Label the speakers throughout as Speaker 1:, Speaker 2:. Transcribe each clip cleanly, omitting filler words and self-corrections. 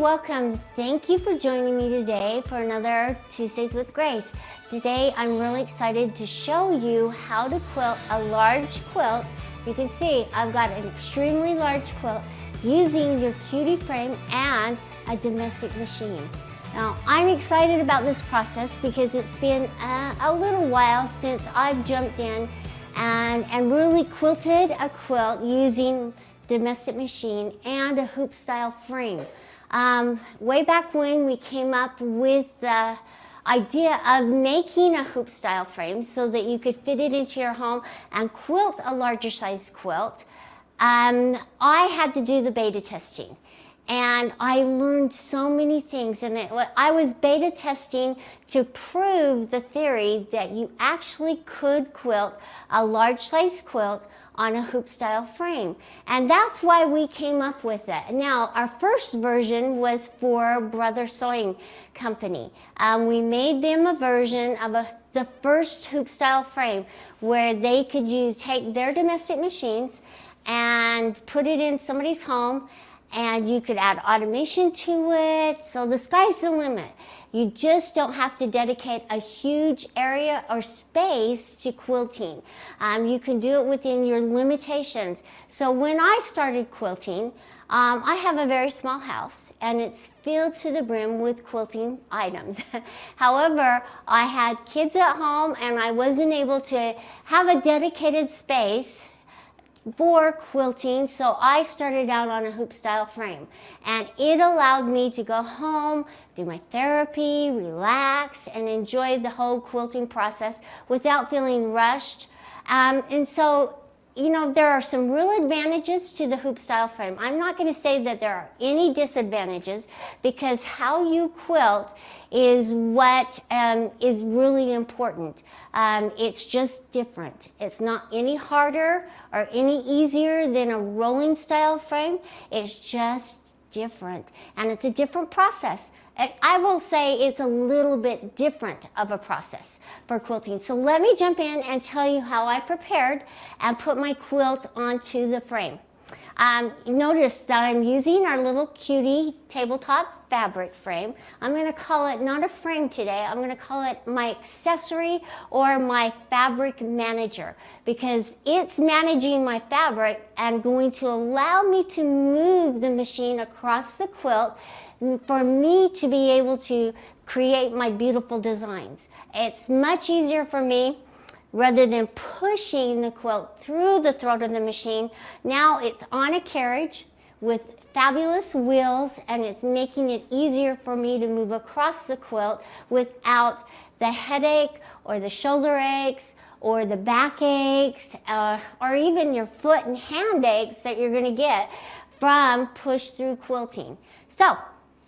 Speaker 1: welcome. Thank you for joining me today for another Tuesdays with Grace. Today I'm really excited to show you how to quilt a large quilt. You can see I've got an extremely large quilt using your Cutie Frame and a domestic machine. Now I'm excited about this process because it's been a little while since I've jumped in and really quilted a quilt using domestic machine and a hoop style frame. Way back when we came up with the idea of making a hoop style frame so that you could fit it into your home and quilt a larger size quilt, I had to do the beta testing. And I learned so many things, and I was beta testing to prove the theory that you actually could quilt a large size quilt on a hoop style frame. And that's why we came up with it. Now, our first version was for Brother Sewing Company. We made them a version of the first hoop style frame where they could take their domestic machines and put it in somebody's home, and you could add automation to it. So the sky's the limit. You just don't have to dedicate a huge area or space to quilting. You can do it within your limitations. So when I started quilting, I have a very small house and it's filled to the brim with quilting items. However, I had kids at home and I wasn't able to have a dedicated space for quilting, so I started out on a hoop style frame, and it allowed me to go home, do my therapy, relax, and enjoy the whole quilting process without feeling rushed. And so, you know, there are some real advantages to the hoop style frame. I'm not going to say that there are any disadvantages, because how you quilt is what is really important. It's just different. It's not any harder or any easier than a rolling style frame. It's just different, and it's a different process. I will say it's a little bit different of a process for quilting. So let me jump in and tell you how I prepared and put my quilt onto the frame. Notice that I'm using our little Cutie tabletop fabric frame. I'm going to call it not a frame today. I'm going to call it my accessory or my fabric manager, because it's managing my fabric and going to allow me to move the machine across the quilt for me to be able to create my beautiful designs. It's much easier for me rather than pushing the quilt through the throat of the machine. Now it's on a carriage with fabulous wheels, and it's making it easier for me to move across the quilt without the headache or the shoulder aches or the back aches or even your foot and hand aches that you're going to get from push-through quilting. So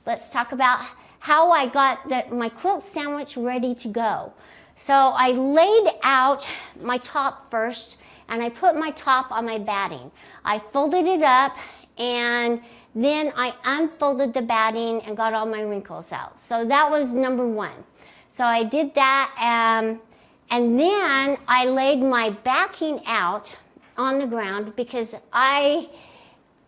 Speaker 1: let's talk about how I got my quilt sandwich ready to go. So I laid out my top first, and I put my top on my batting. I folded it up, and then I unfolded the batting and got all my wrinkles out. So that was number one. So I did that, and then I laid my backing out on the ground because I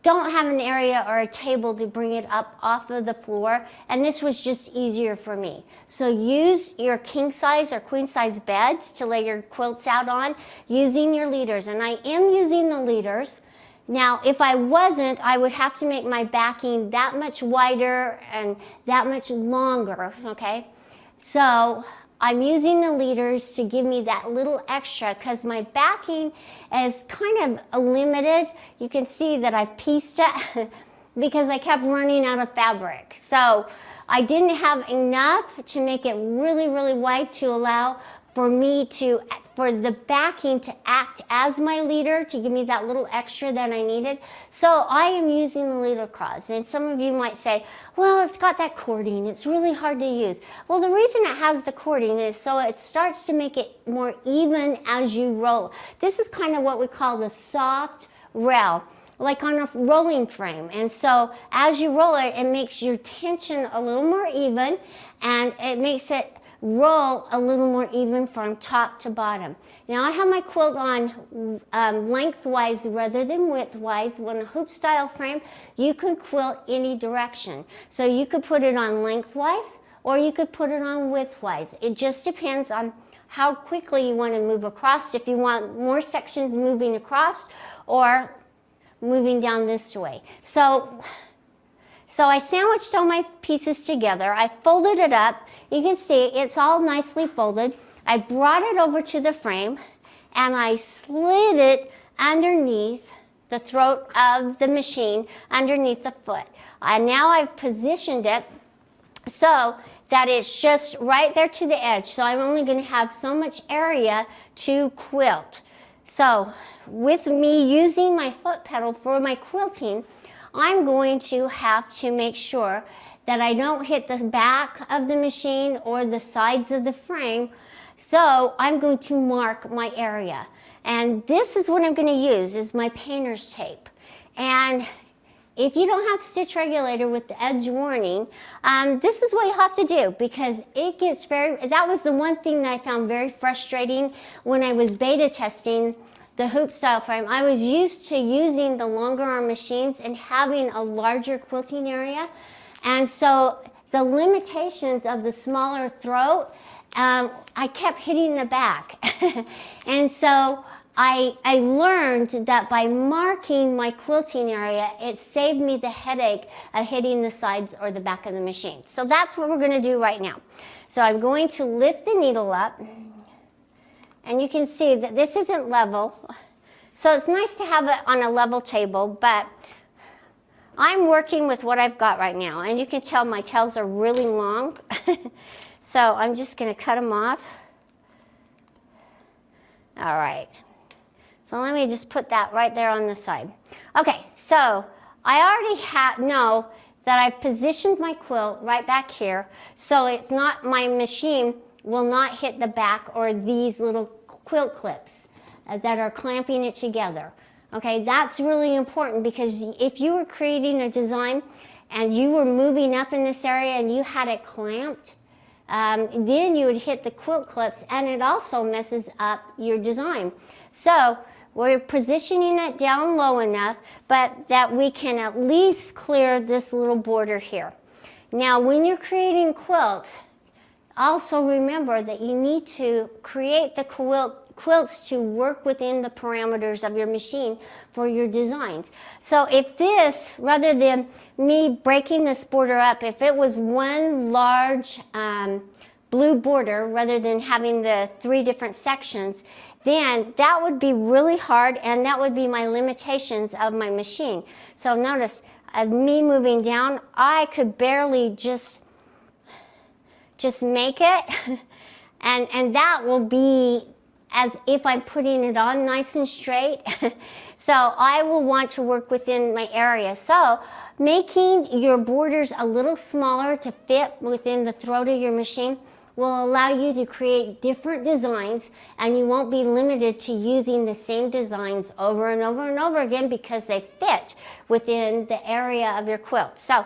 Speaker 1: don't have an area or a table to bring it up off of the floor, and this was just easier for me. So use your king size or queen size beds to lay your quilts out on using your leaders, and I am using the leaders. Now if I wasn't, I would have to make my backing that much wider and that much longer, okay? So I'm using the leaders to give me that little extra because my backing is kind of limited. You can see that I pieced it because I kept running out of fabric. So I didn't have enough to make it really, really wide to allow for the backing to act as my leader to give me that little extra that I needed. So I am using the leader cross. And some of you might say, well, it's got that cording, it's really hard to use. Well, the reason it has the cording is so it starts to make it more even as you roll. This is kind of what we call the soft rail, like on a rolling frame. And so as you roll it, it makes your tension a little more even, and it makes it roll a little more even from top to bottom. Now I have my quilt on lengthwise rather than widthwise. When a hoop style frame, you could quilt any direction. So you could put it on lengthwise or you could put it on widthwise. It just depends on how quickly you want to move across, if you want more sections moving across or moving down this way. So I sandwiched all my pieces together. I folded it up. You can see it's all nicely folded. I brought it over to the frame and I slid it underneath the throat of the machine, underneath the foot. And now I've positioned it so that it's just right there to the edge. So I'm only going to have so much area to quilt. So with me using my foot pedal for my quilting, I'm going to have to make sure that I don't hit the back of the machine or the sides of the frame. So I'm going to mark my area. And this is what I'm going to use, is my painter's tape. And if you don't have stitch regulator with the edge warning, this is what you have to do, because it gets that was the one thing that I found very frustrating when I was beta testing the hoop style frame. I was used to using the longer arm machines and having a larger quilting area. And so the limitations of the smaller throat, I kept hitting the back. And so I learned that by marking my quilting area, it saved me the headache of hitting the sides or the back of the machine. So that's what we're going to do right now. So I'm going to lift the needle up. And you can see that this isn't level. So it's nice to have it on a level table, but I'm working with what I've got right now. And you can tell my tails are really long. So I'm just going to cut them off. All right. So let me just put that right there on the side. Okay, so I already know that I've positioned my quilt right back here, so it's not, my machine will not hit the back or these little quilt clips that are clamping it together. Okay, that's really important, because if you were creating a design and you were moving up in this area and you had it clamped, then you would hit the quilt clips and it also messes up your design. So we're positioning it down low enough, but that we can at least clear this little border here. Now, when you're creating quilts, also remember that you need to create the quilts to work within the parameters of your machine for your designs. So if this, rather than me breaking this border up, if it was one large blue border rather than having the 3 different sections, then that would be really hard, and that would be my limitations of my machine. So notice, as me moving down, I could barely just make it, and that will be as if I'm putting it on nice and straight. So I will want to work within my area. So making your borders a little smaller to fit within the throat of your machine will allow you to create different designs, and you won't be limited to using the same designs over and over and over again, because they fit within the area of your quilt. So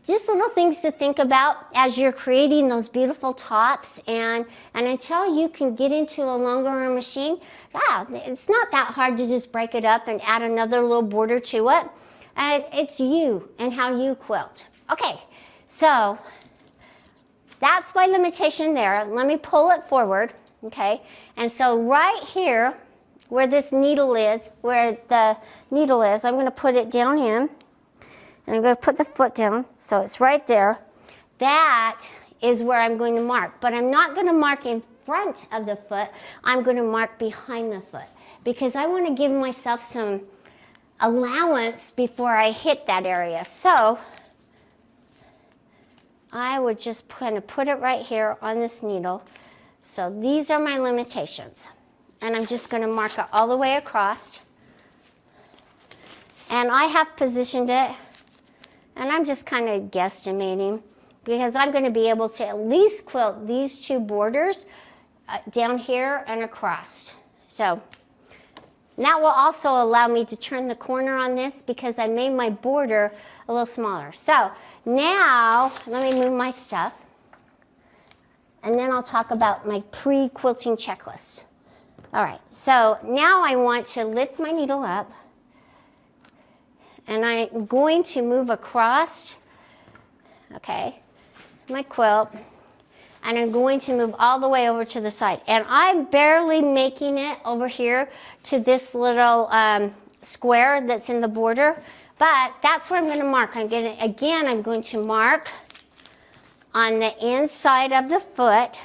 Speaker 1: just little things to think about as you're creating those beautiful tops, and until you can get into a longer arm machine, it's not that hard to just break it up and add another little border to it. It's you and how you quilt. Okay, so that's my limitation there. Let me pull it forward, okay? And so right here, where the needle is, I'm going to put it down in. And I'm going to put the foot down, so it's right there. That is where I'm going to mark. But I'm not going to mark in front of the foot. I'm going to mark behind the foot, because I want to give myself some allowance before I hit that area. So I would just kind of put it right here on this needle. So these are my limitations. And I'm just going to mark it all the way across. And I have positioned it. And I'm just kind of guesstimating, because I'm going to be able to at least quilt these 2 borders down here and across. So that will also allow me to turn the corner on this, because I made my border a little smaller. So now let me move my stuff. and then I'll talk about my pre-quilting checklist. All right, so now I want to lift my needle up, and I'm going to move across, okay, my quilt, and I'm going to move all the way over to the side. And I'm barely making it over here to this little square that's in the border, but that's where I'm going to mark. I'm going to mark on the inside of the foot.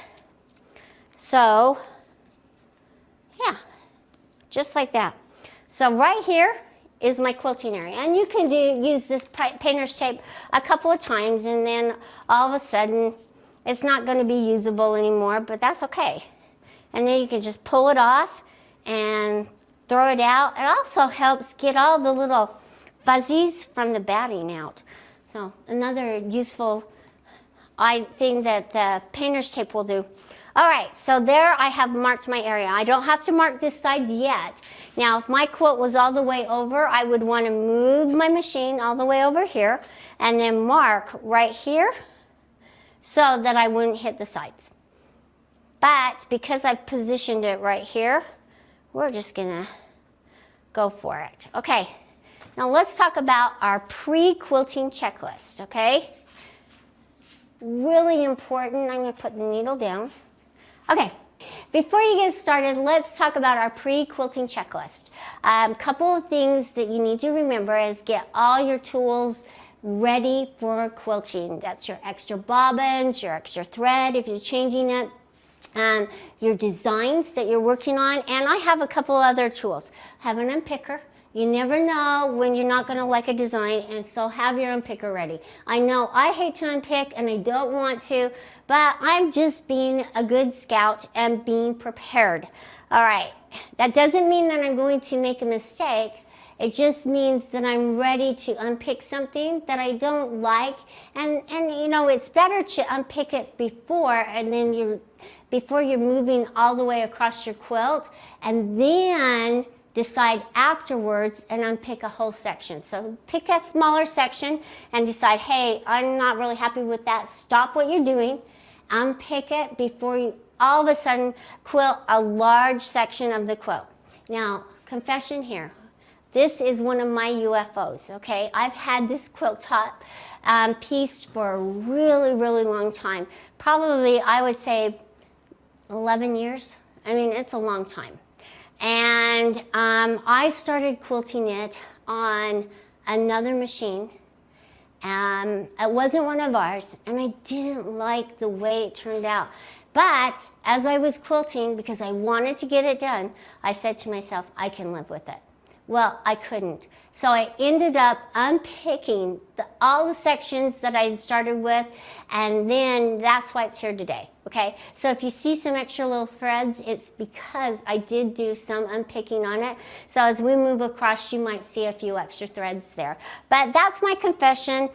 Speaker 1: So, yeah, just like that. So right here is my quilting area, and you can use this painter's tape a couple of times, and then all of a sudden it's not going to be usable anymore, but that's okay. And then you can just pull it off and throw it out. It also helps get all the little fuzzies from the batting out. So another useful thing that the painter's tape will do. All right, so there I have marked my area. I don't have to mark this side yet. Now, if my quilt was all the way over, I would want to move my machine all the way over here and then mark right here so that I wouldn't hit the sides. But because I've positioned it right here, we're just gonna go for it. Okay, now let's talk about our pre-quilting checklist, okay? Really important. I'm gonna put the needle down. Okay, before you get started, let's talk about our pre-quilting checklist. A couple of things that you need to remember is get all your tools ready for quilting. That's your extra bobbins, your extra thread if you're changing it, your designs that you're working on, and I have a couple other tools. I have an unpicker. You never know when you're not going to like a design, and so have your unpicker ready. I know I hate to unpick and I don't want to, but I'm just being a good scout and being prepared. All right, that doesn't mean that I'm going to make a mistake. It just means that I'm ready to unpick something that I don't like, and you know, it's better to unpick it before, and then before you're moving all the way across your quilt, and then decide afterwards and unpick a whole section. So pick a smaller section and decide, hey, I'm not really happy with that. Stop what you're doing, unpick it before you all of a sudden quilt a large section of the quilt. Now, confession here. This is one of my UFOs, okay? I've had this quilt top pieced for a really, really long time. Probably, I would say, 11 years. I mean, it's a long time. And I started quilting it on another machine. It wasn't one of ours, and I didn't like the way it turned out. But as I was quilting, because I wanted to get it done, I said to myself, I can live with it. Well, I couldn't. So I ended up unpicking all the sections that I started with, and then that's why it's here today, okay? So if you see some extra little threads, it's because I did do some unpicking on it. So as we move across, you might see a few extra threads there. But that's my confession.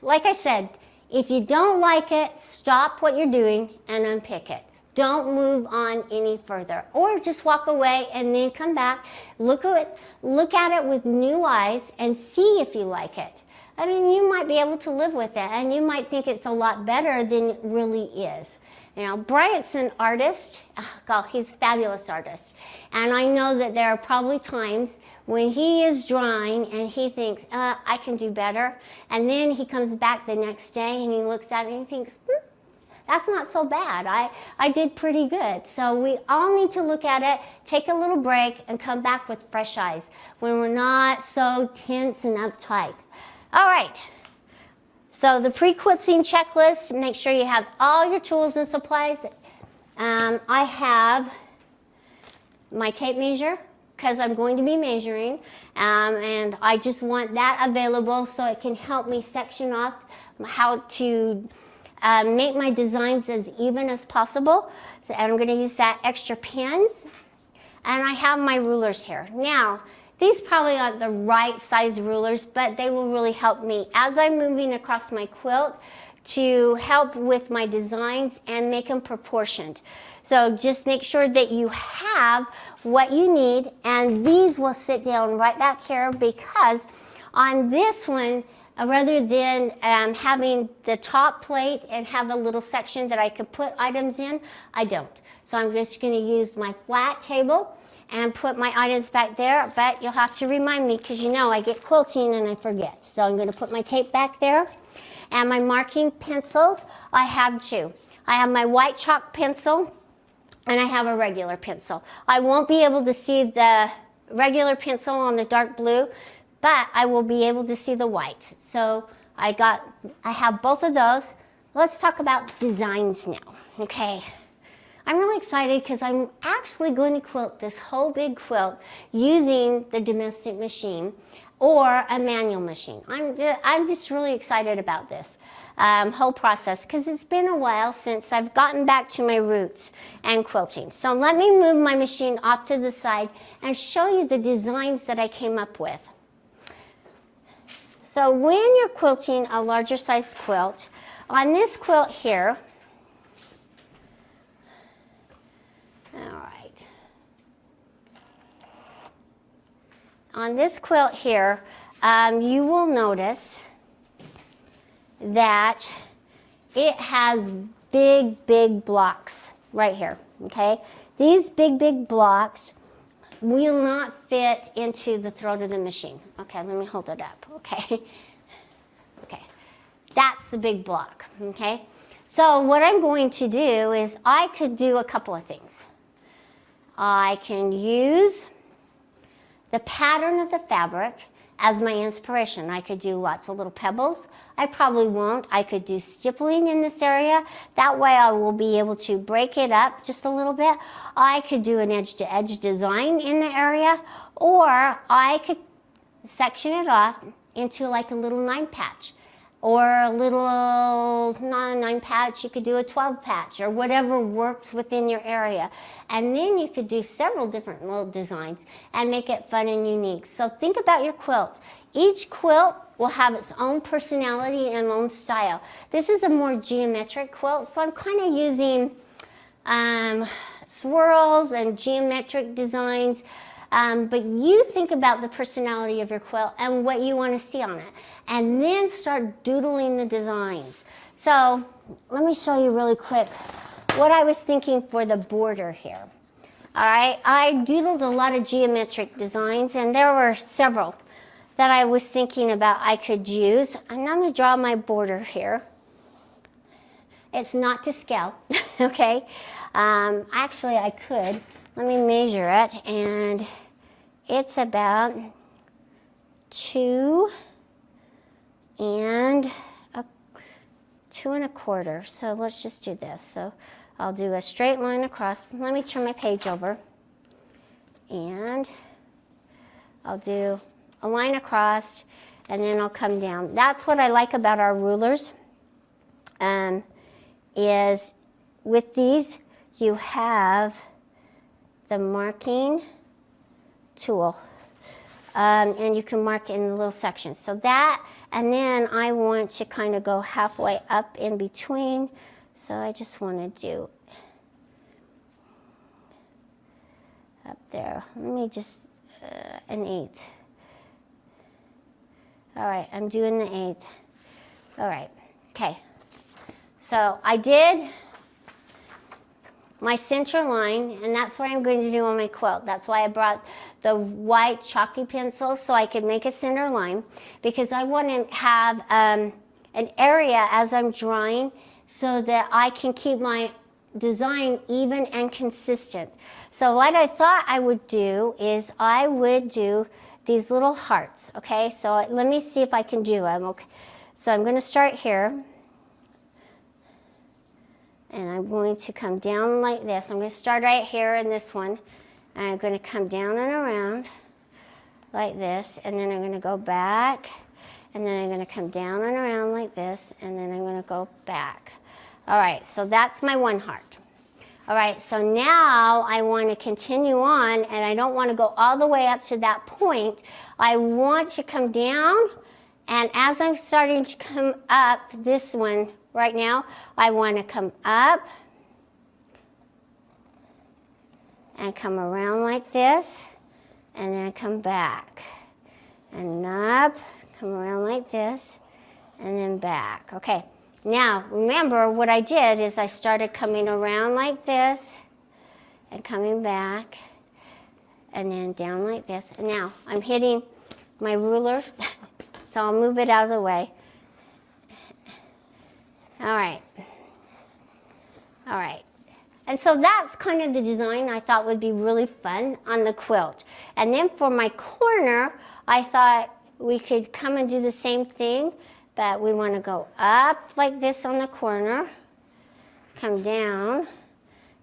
Speaker 1: Like I said, if you don't like it, stop what you're doing and unpick it. Don't move on any further, or just walk away and then come back, look at it with new eyes and see if you like it. I mean, you might be able to live with it, and you might think it's a lot better than it really is. You know, Bryant's an artist. Oh, God, he's a fabulous artist. And I know that there are probably times when he is drawing and he thinks, I can do better. And then he comes back the next day and he looks at it and he thinks, that's not so bad. I did pretty good. So we all need to look at it, take a little break, and come back with fresh eyes when we're not so tense and uptight. All right. So the pre-quilting checklist, make sure you have all your tools and supplies. I have my tape measure because I'm going to be measuring, and I just want that available so it can help me section off how to make my designs as even as possible. So I'm going to use that extra pins, and I have my rulers here. Now, these probably aren't the right size rulers, but they will really help me as I'm moving across my quilt to help with my designs and make them proportioned. So just make sure that you have what you need, and these will sit down right back here because on this one, rather than having the top plate and have a little section that I could put items in, I don't. So I'm just going to use my flat table and put my items back there, but you'll have to remind me because you know I get quilting and I forget. So I'm going to put my tape back there. And my marking pencils, I have two. I have my white chalk pencil and I have a regular pencil. I won't be able to see the regular pencil on the dark blue, but I will be able to see the white. So I have both of those. Let's talk about designs now, okay? I'm really excited because I'm actually going to quilt this whole big quilt using the domestic machine or a manual machine. I'm just really excited about this whole process because it's been a while since I've gotten back to my roots and quilting. So let me move my machine off to the side and show you the designs that I came up with. So when you're quilting a larger size quilt, on this quilt here, all right, on this quilt here, you will notice that it has big blocks right here, okay? These big blocks will not fit into the throat of the machine. Okay, let me hold it up, okay? Okay, that's the big block, okay? So what I'm going to do is I could do a couple of things. I can use the pattern of the fabric as my inspiration. I could do lots of little pebbles. I probably won't. I could do stippling in this area. That way I will be able to break it up just a little bit. I could do an edge-to-edge design in the area, or I could section it off into like a little 9 patch. Or a little, not a 9 patch, you could do a 12 patch or whatever works within your area. And then you could do several different little designs and make it fun and unique. So think about your quilt. Each quilt will have its own personality and own style. This is a more geometric quilt, so I'm kind of using swirls and geometric designs. But you think about the personality of your quilt and what you want to see on it, and then start doodling the designs. So let me show you really quick what I was thinking for the border here. All right, I doodled a lot of geometric designs, and there were several that I was thinking about I could use. And I'm going to draw my border here. It's not to scale, okay? Actually, I could. Let me measure it, and it's about 2 1/4. So let's just do this. So I'll do a straight line across. Let me turn my page over. And I'll do a line across, and then I'll come down. That's what I like about our rulers, is with these, you have the marking tool, and you can mark in the little sections. So that, and then I want to kind of go halfway up in between, so I just want to do up there. Let me just, 1/8. All right, I'm doing the 1/8. All right, okay. So I did my center line, and that's what I'm going to do on my quilt. That's why I brought the white chalky pencil, so I could make a center line, because I want to have an area as I'm drawing so that I can keep my design even and consistent. So what I thought I would do is I would do these little hearts, okay? So let me see if I can do them, okay? So I'm going to start here. And I'm going to come down like this. I'm going to start right here in this one. And I'm going to come down and around like this. And then I'm going to go back. And then I'm going to come down and around like this. And then I'm going to go back. All right, so that's my one heart. All right, so now I want to continue on. And I don't want to go all the way up to that point. I want to come down. And as I'm starting to come up this one, right now, I want to come up and come around like this, and then come back and up, come around like this, and then back. Okay, now remember what I did is I started coming around like this and coming back and then down like this. And now I'm hitting my ruler, so I'll move it out of the way. All right. All right. And so that's kind of the design I thought would be really fun on the quilt. And then for my corner, I thought we could come and do the same thing, but we want to go up like this on the corner, come down,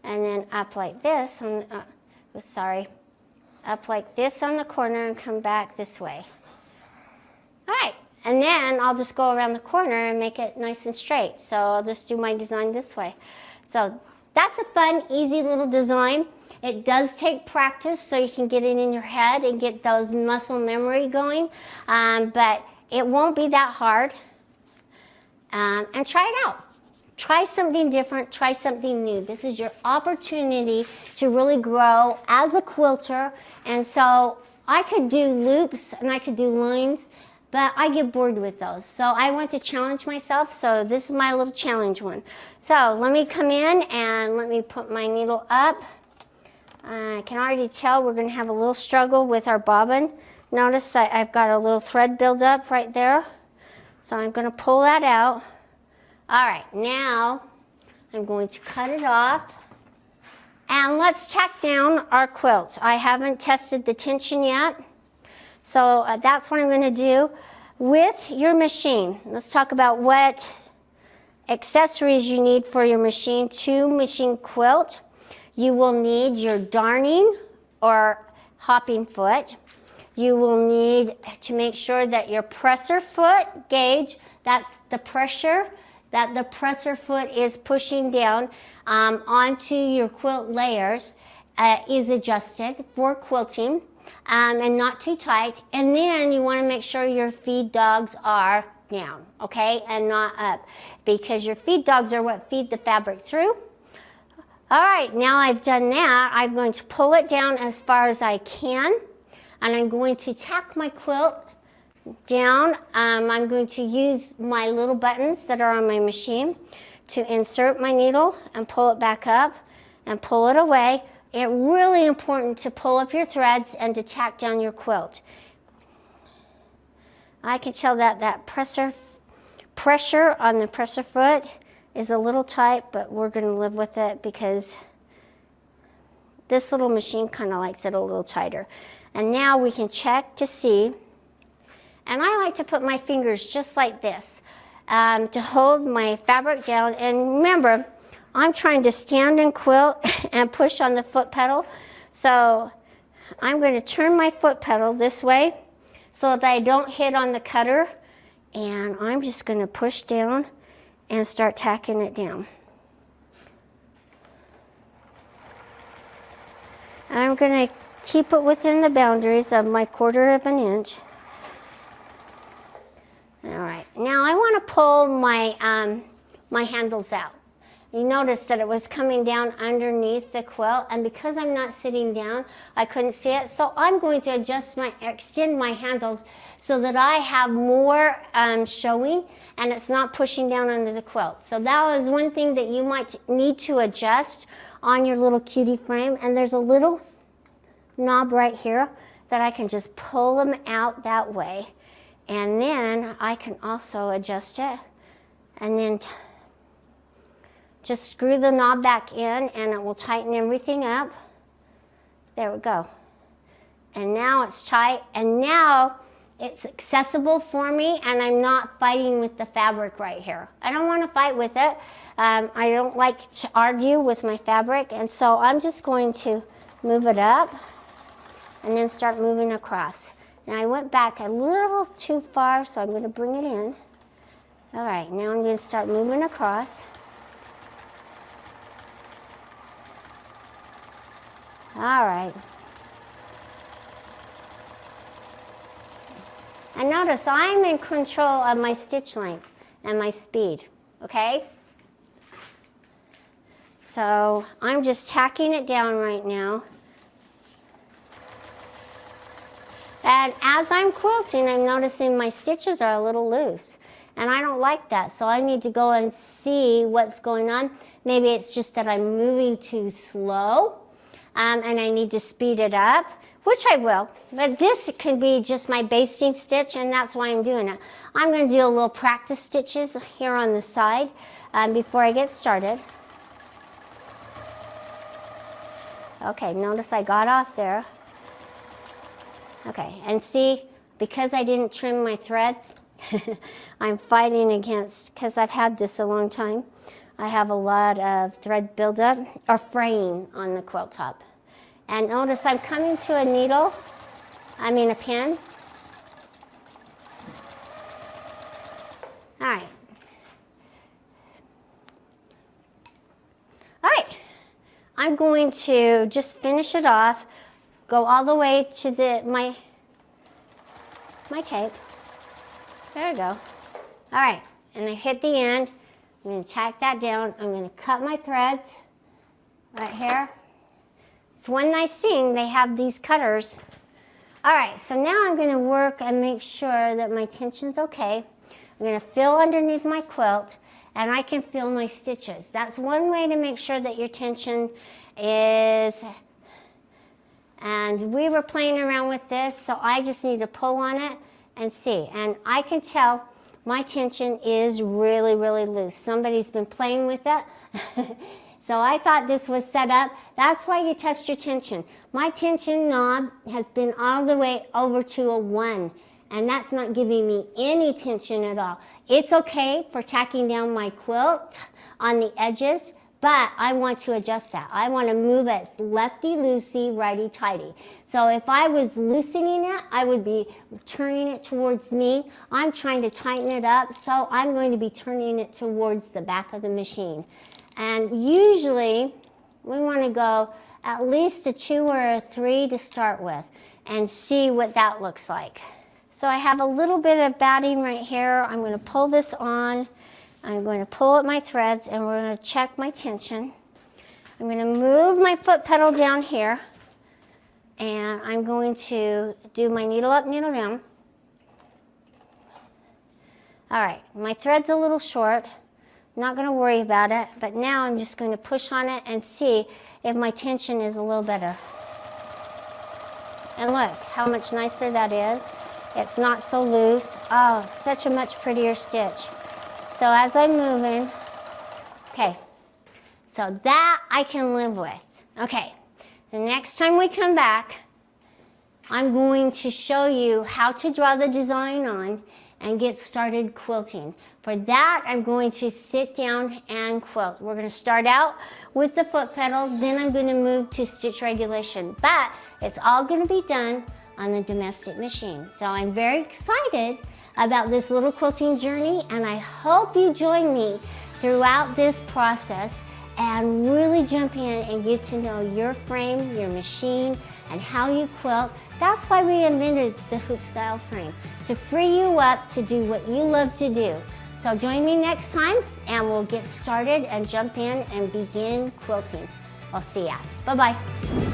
Speaker 1: and then up like this on up like this on the corner and come back this way. All right, and then I'll just go around the corner and make it nice and straight. So I'll just do my design this way. So that's a fun, easy little design. It does take practice so you can get it in your head and get those muscle memory going, but it won't be that hard. And try it out. Try something different, try something new. This is your opportunity to really grow as a quilter. And so I could do loops and I could do lines, but I get bored with those. So I want to challenge myself, so this is my little challenge one. So let me come in and let me put my needle up. I can already tell we're gonna have a little struggle with our bobbin. Notice that I've got a little thread buildup right there. So I'm gonna pull that out. All right, now I'm going to cut it off. And let's tack down our quilt. I haven't tested the tension yet. So that's what I'm going to do with your machine. Let's talk about what accessories you need for your machine to machine quilt. You will need your darning or hopping foot. You will need to make sure that your presser foot gauge, that's the pressure that the presser foot is pushing down onto your quilt layers, is adjusted for quilting. And not too tight. And then you want to make sure your feed dogs are down, okay, and not up, because your feed dogs are what feed the fabric through. All right, now I've done that, I'm going to pull it down as far as I can, and I'm going to tack my quilt down. I'm going to use my little buttons that are on my machine to insert my needle and pull it back up and pull it away. It's really important to pull up your threads and to tack down your quilt. I can tell that that pressure on the presser foot is a little tight, but we're going to live with it because this little machine kind of likes it a little tighter. And now we can check to see. And I like to put my fingers just like this to hold my fabric down. And remember, I'm trying to stand and quilt and push on the foot pedal. So I'm going to turn my foot pedal this way so that I don't hit on the cutter. And I'm just going to push down and start tacking it down. I'm going to keep it within the boundaries of my 1/4 of an inch. All right, now I want to pull my, my handles out. You notice that it was coming down underneath the quilt, and because I'm not sitting down, I couldn't see it. So I'm going to extend my handles so that I have more showing and it's not pushing down under the quilt. So that was one thing that you might need to adjust on your little cutie frame. And there's a little knob right here that I can just pull them out that way. And then I can also adjust it and then just screw the knob back in and it will tighten everything up. There we go. And now it's tight, and now it's accessible for me, and I'm not fighting with the fabric right here. I don't want to fight with it. I don't like to argue with my fabric, and so I'm just going to move it up and then start moving across. Now I went back a little too far, so I'm going to bring it in. All right, now I'm going to start moving across. All right. And notice I'm in control of my stitch length and my speed, okay? So I'm just tacking it down right now. And as I'm quilting, I'm noticing my stitches are a little loose. and I don't like that. So I need to go and see what's going on. Maybe it's just that I'm moving too slow, and I need to speed it up, which I will. But this could be just my basting stitch, and that's why I'm doing it. I'm going to do a little practice stitches here on the side before I get started. Okay, notice I got off there. Okay, and see, because I didn't trim my threads, I'm fighting against, because I've had this a long time, I have a lot of thread buildup or fraying on the quilt top. And notice I'm coming to a needle, a pin. All right. All right, I'm going to just finish it off, go all the way to my tape. There we go. All right, and I hit the end. I'm going to tack that down. I'm going to cut my threads right here. It's one nice thing, they have these cutters. All right, so now I'm going to work and make sure that my tension's okay. I'm going to feel underneath my quilt, and I can feel my stitches. That's one way to make sure that your tension is, and we were playing around with this, so I just need to pull on it and see. And I can tell my tension is really, really loose. Somebody's been playing with it. So I thought this was set up. That's why you test your tension. My tension knob has been all the way over to a 1, and that's not giving me any tension at all. It's okay for tacking down my quilt on the edges, but I want to adjust that. I want to move it lefty-loosey, righty-tighty. So if I was loosening it, I would be turning it towards me. I'm trying to tighten it up, so I'm going to be turning it towards the back of the machine. And usually, we want to go at least a 2 or a 3 to start with and see what that looks like. So I have a little bit of batting right here. I'm going to pull this on. I'm going to pull up my threads, and we're going to check my tension. I'm going to move my foot pedal down here, and I'm going to do my needle up, needle down. All right, my thread's a little short. I'm not going to worry about it, but now I'm just going to push on it and see if my tension is a little better. And look how much nicer that is. It's not so loose. Oh, such a much prettier stitch. So as I'm moving, okay, so that I can live with. Okay, the next time we come back, I'm going to show you how to draw the design on and get started quilting. For that, I'm going to sit down and quilt. We're going to start out with the foot pedal, then I'm going to move to stitch regulation. But it's all going to be done on the domestic machine. So I'm very excited about this little quilting journey, and I hope you join me throughout this process and really jump in and get to know your frame, your machine, and how you quilt. That's why we invented the hoop style frame, to free you up to do what you love to do. So join me next time, and we'll get started and jump in and begin quilting. I'll see ya. Bye-bye.